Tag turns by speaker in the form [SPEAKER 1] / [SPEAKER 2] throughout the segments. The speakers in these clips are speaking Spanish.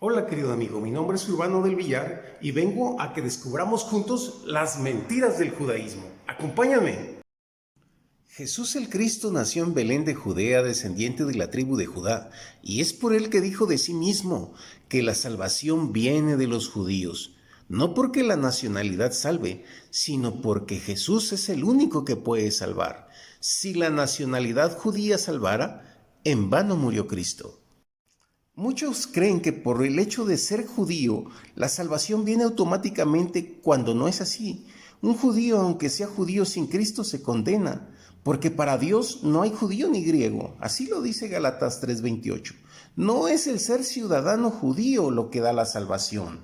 [SPEAKER 1] Hola querido amigo, mi nombre es Urbano del Villar y vengo a que descubramos juntos las mentiras del judaísmo. Acompáñame. Jesús el Cristo nació en Belén de Judea, descendiente de la tribu de Judá, y es por él que dijo de sí mismo que la salvación viene de los judíos, no porque la nacionalidad salve, sino porque Jesús es el único que puede salvar. Si la nacionalidad judía salvara, en vano murió Cristo. Muchos creen que por el hecho de ser judío, la salvación viene automáticamente cuando no es así. Un judío, aunque sea judío sin Cristo, se condena, porque para Dios no hay judío ni griego. Así lo dice Gálatas 3:28. No es el ser ciudadano judío lo que da la salvación.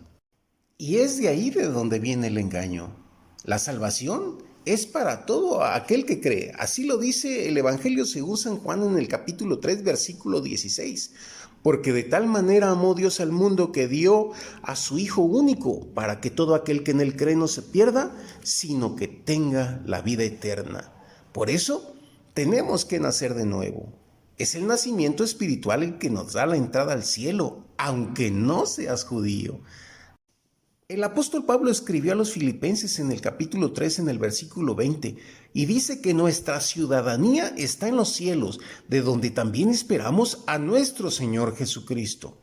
[SPEAKER 1] Y es de ahí de donde viene el engaño. La salvación es para todo aquel que cree. Así lo dice el Evangelio según San Juan en el capítulo 3, versículo 16. Porque de tal manera amó Dios al mundo que dio a su Hijo único, para que todo aquel que en él cree no se pierda, sino que tenga la vida eterna. Por eso tenemos que nacer de nuevo. Es el nacimiento espiritual el que nos da la entrada al cielo, aunque no seas judío. El apóstol Pablo escribió a los filipenses en el capítulo 3, en el versículo 20, y dice que nuestra ciudadanía está en los cielos, de donde también esperamos a nuestro Señor Jesucristo.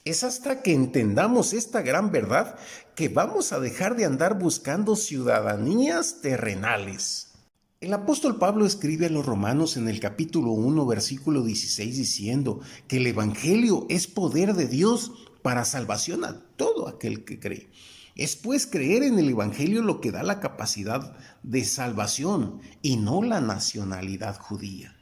[SPEAKER 1] Es hasta que entendamos esta gran verdad que vamos a dejar de andar buscando ciudadanías terrenales. El apóstol Pablo escribe a los romanos en el capítulo 1, versículo 16, diciendo que el evangelio es poder de Dios para salvación a todo aquel que cree. Es pues creer en el evangelio lo que da la capacidad de salvación y no la nacionalidad judía.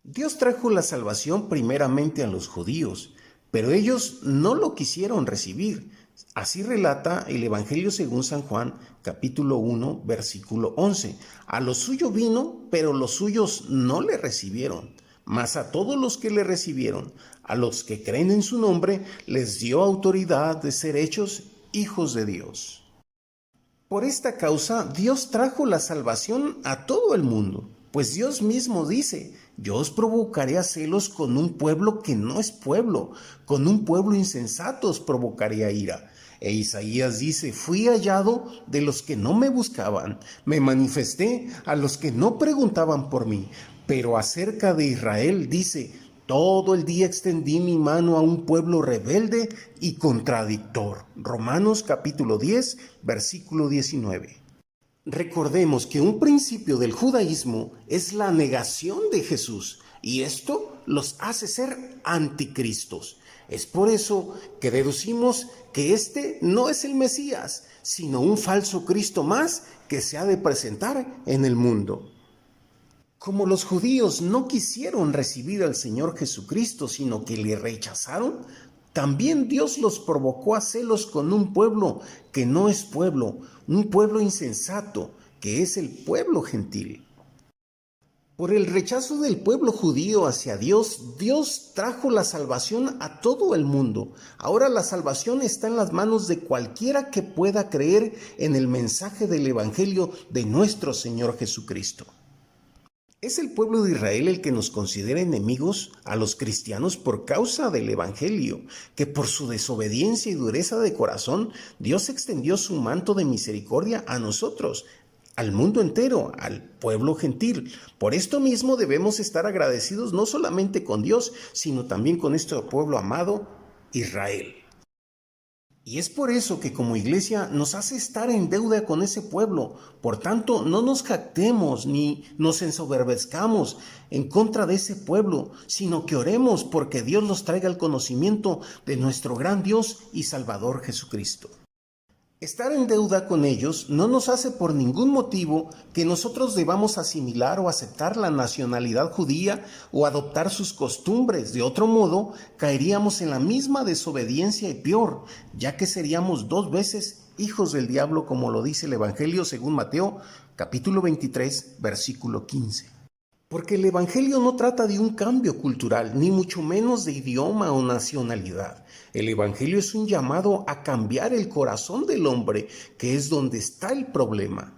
[SPEAKER 1] Dios trajo la salvación primeramente a los judíos, pero ellos no lo quisieron recibir. Así relata el Evangelio según San Juan, capítulo 1, versículo 11. A lo suyo vino, pero los suyos no le recibieron. Mas a todos los que le recibieron, a los que creen en su nombre, les dio autoridad de ser hechos hijos de Dios. Por esta causa, Dios trajo la salvación a todo el mundo, pues Dios mismo dice: yo os provocaré a celos con un pueblo que no es pueblo, con un pueblo insensato os provocaré a ira. E Isaías dice: fui hallado de los que no me buscaban, me manifesté a los que no preguntaban por mí. Pero acerca de Israel dice: todo el día extendí mi mano a un pueblo rebelde y contradictor. Romanos capítulo 10, versículo 19. Recordemos que un principio del judaísmo es la negación de Jesús, y esto los hace ser anticristos. Es por eso que deducimos que este no es el Mesías, sino un falso Cristo más que se ha de presentar en el mundo. Como los judíos no quisieron recibir al Señor Jesucristo, sino que le rechazaron, también Dios los provocó a celos con un pueblo que no es pueblo, un pueblo insensato, que es el pueblo gentil. Por el rechazo del pueblo judío hacia Dios, Dios trajo la salvación a todo el mundo. Ahora la salvación está en las manos de cualquiera que pueda creer en el mensaje del Evangelio de nuestro Señor Jesucristo. ¿Es el pueblo de Israel el que nos considera enemigos a los cristianos por causa del Evangelio, que por su desobediencia y dureza de corazón Dios extendió su manto de misericordia a nosotros, al mundo entero, al pueblo gentil? Por esto mismo debemos estar agradecidos no solamente con Dios, sino también con este pueblo amado, Israel. Y es por eso que como iglesia nos hace estar en deuda con ese pueblo. Por tanto, no nos jactemos ni nos ensoberbezcamos en contra de ese pueblo, sino que oremos porque Dios los traiga al conocimiento de nuestro gran Dios y Salvador Jesucristo. Estar en deuda con ellos no nos hace por ningún motivo que nosotros debamos asimilar o aceptar la nacionalidad judía o adoptar sus costumbres. De otro modo, caeríamos en la misma desobediencia y peor, ya que seríamos 2 veces hijos del diablo, como lo dice el Evangelio según Mateo, capítulo 23, versículo 15. Porque el Evangelio no trata de un cambio cultural, ni mucho menos de idioma o nacionalidad. El Evangelio es un llamado a cambiar el corazón del hombre, que es donde está el problema.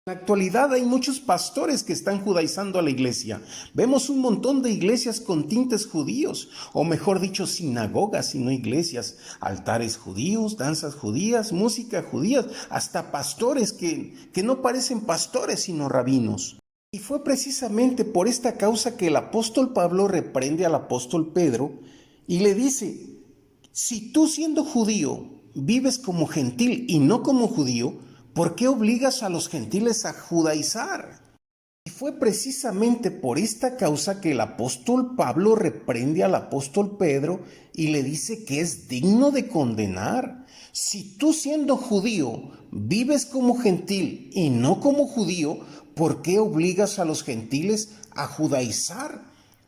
[SPEAKER 1] En la actualidad hay muchos pastores que están judaizando a la iglesia. Vemos un montón de iglesias con tintes judíos, o mejor dicho, sinagogas y no iglesias, altares judíos, danzas judías, música judía, hasta pastores que no parecen pastores sino rabinos. Y fue precisamente por esta causa que el apóstol Pablo reprende al apóstol Pedro y le dice: si tú siendo judío vives como gentil y no como judío, ¿por qué obligas a los gentiles a judaizar? Y fue precisamente por esta causa que el apóstol Pablo reprende al apóstol Pedro y le dice que es digno de condenar. Si tú siendo judío vives como gentil y no como judío, ¿por qué obligas a los gentiles a judaizar?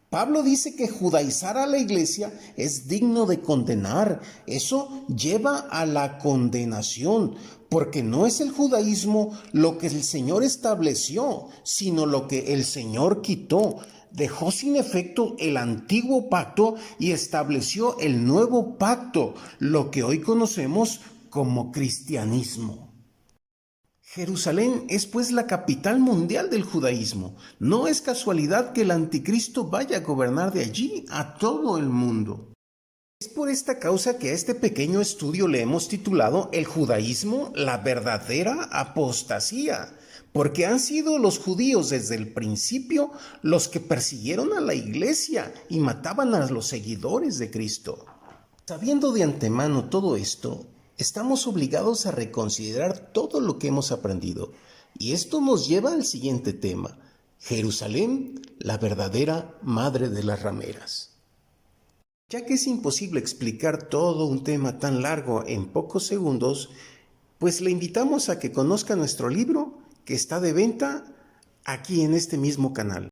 [SPEAKER 1] Pablo dice que judaizar a la iglesia es digno de condenar. Eso lleva a la condenación, porque no es el judaísmo lo que el Señor estableció, sino lo que el Señor quitó. Dejó sin efecto el antiguo pacto y estableció el nuevo pacto, lo que hoy conocemos como cristianismo. Jerusalén es pues la capital mundial del judaísmo. No es casualidad que el anticristo vaya a gobernar de allí a todo el mundo. Es por esta causa que a este pequeño estudio le hemos titulado El judaísmo, la verdadera apostasía, porque han sido los judíos desde el principio los que persiguieron a la iglesia y mataban a los seguidores de Cristo. Sabiendo de antemano todo esto, estamos obligados a reconsiderar todo lo que hemos aprendido. Y esto nos lleva al siguiente tema: Jerusalén, la verdadera madre de las rameras. Ya que es imposible explicar todo un tema tan largo en pocos segundos, pues le invitamos a que conozca nuestro libro que está de venta aquí en este mismo canal.